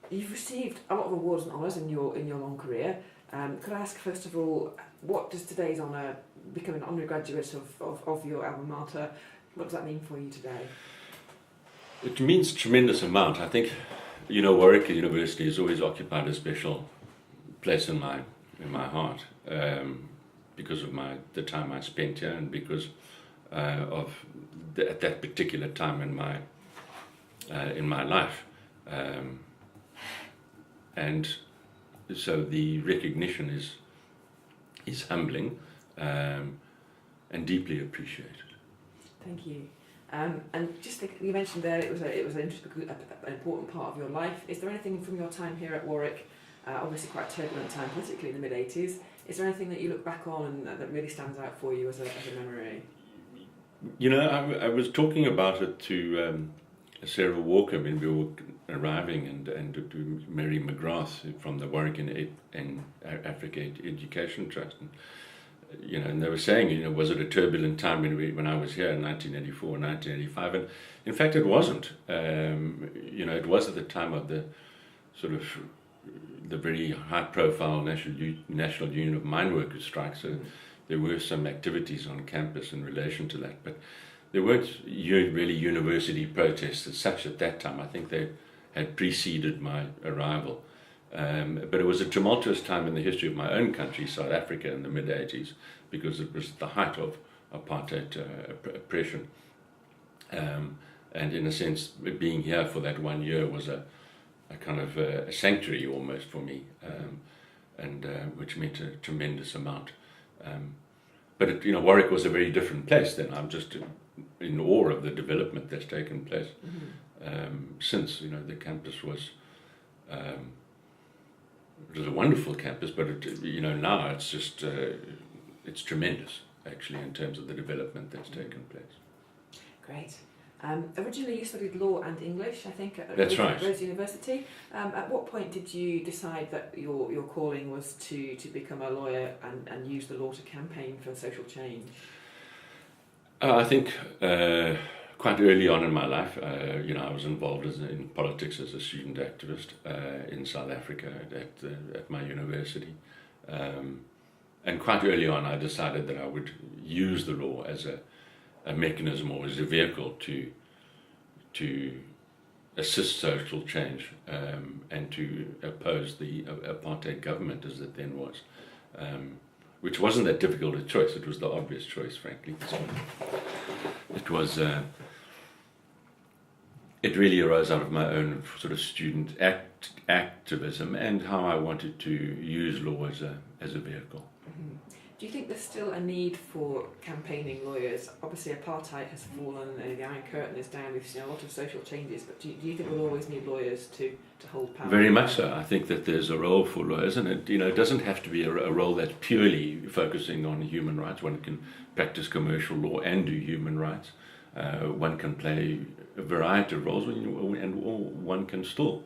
You've received a lot of awards and honours in your long career. Could I ask first of all, what does today's honour, becoming an honorary graduate of your alma mater, what does that mean for you today? It means a tremendous amount. I think, Warwick University has always occupied a special place in my heart because of the time I spent here and because at that particular time in my life. And so the recognition is humbling and deeply appreciated. Thank you. And just you mentioned there it was an important part of your life. Is there anything from your time here at Warwick, obviously quite a turbulent time politically in the mid-80s, is there anything that you look back on and that really stands out for you as a memory? I was talking about it to Sarah Walker when we were arriving and to Mary McGrath from the Warwick and Africa Education Trust. And they were saying, was it a turbulent time when I was here in 1984, 1985? And in fact, it wasn't. It was at the time of the sort of the very high-profile National Union of Mine Workers strike. So there were some activities on campus in relation to that, but there weren't really university protests as such at that time. I think they had preceded my arrival. But it was a tumultuous time in the history of my own country, South Africa, in the mid-80s, because it was the height of apartheid oppression. And in a sense, being here for that 1 year was a kind of a sanctuary almost for me, and which meant a tremendous amount. But Warwick was a very different place then. I'm just in awe of the development that's taken place since. The campus was. It was a wonderful campus, but now it's just it's tremendous actually in terms of the development that's taken place. Great. Originally you studied law and English, I think, at That's right. Rose University. At what point did you decide that your calling was to become a lawyer and use the law to campaign for social change? I think quite early on in my life, I was involved in politics as a student activist in South Africa at my university. And quite early on, I decided that I would use the law as a mechanism or as a vehicle to assist social change and to oppose the apartheid government as it then was, which wasn't that difficult a choice. It was the obvious choice, frankly. So it was. It really arose out of my own sort of student activism and how I wanted to use law as a vehicle. Mm-hmm. Do you think there's still a need for campaigning lawyers? Obviously, apartheid has fallen, the Iron Curtain is down, we've seen a lot of social changes, but do you think we'll always need lawyers to hold power? Very much so. I think that there's a role for lawyers, and it doesn't have to be a role that's purely focusing on human rights. One can practice commercial law and do human rights. One can play a variety of roles, and one can still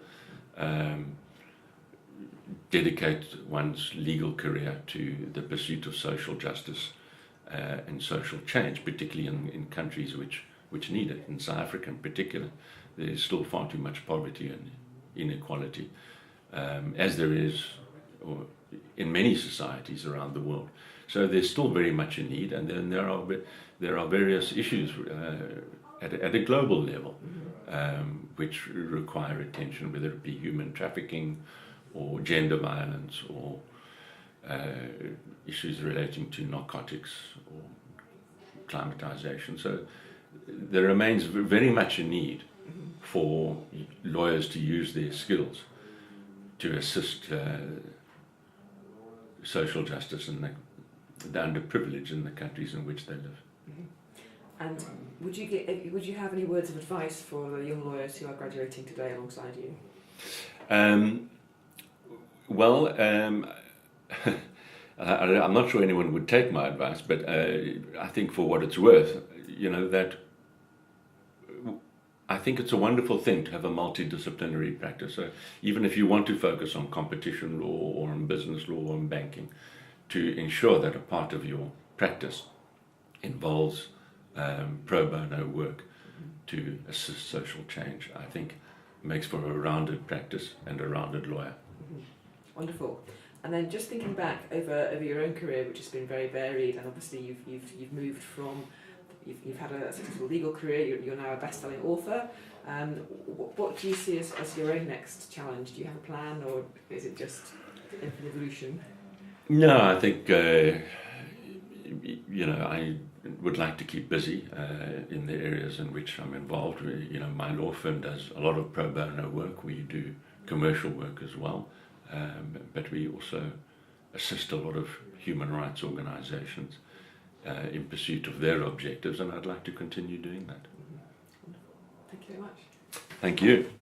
dedicate one's legal career to the pursuit of social justice and social change, particularly in countries which need it. In South Africa in particular, there is still far too much poverty and inequality, as there is in many societies around the world. So there's still very much a need, and then there are various issues at a global level which require attention, whether it be human trafficking or gender violence or issues relating to narcotics or climatization. So there remains very much a need for lawyers to use their skills to assist social justice and the underprivileged in the countries in which they live. Mm-hmm. And would you have any words of advice for the young lawyers who are graduating today alongside you? I'm not sure anyone would take my advice, but I think for what it's worth, that I think it's a wonderful thing to have a multidisciplinary practice. So even if you want to focus on competition law or on business law or on banking, to ensure that a part of your practice involves pro bono work to assist social change, I think makes for a rounded practice and a rounded lawyer. Wonderful. And then just thinking back over your own career, which has been very varied, and obviously you've moved from, you've had a successful legal career, you're now a best-selling author. What do you see as your own next challenge? Do you have a plan, or is it just an evolution? No, I think I would like to keep busy in the areas in which I'm involved. My law firm does a lot of pro bono work. We do commercial work as well, but we also assist a lot of human rights organisations in pursuit of their objectives, and I'd like to continue doing that. Wonderful. Thank you very much. Thank you.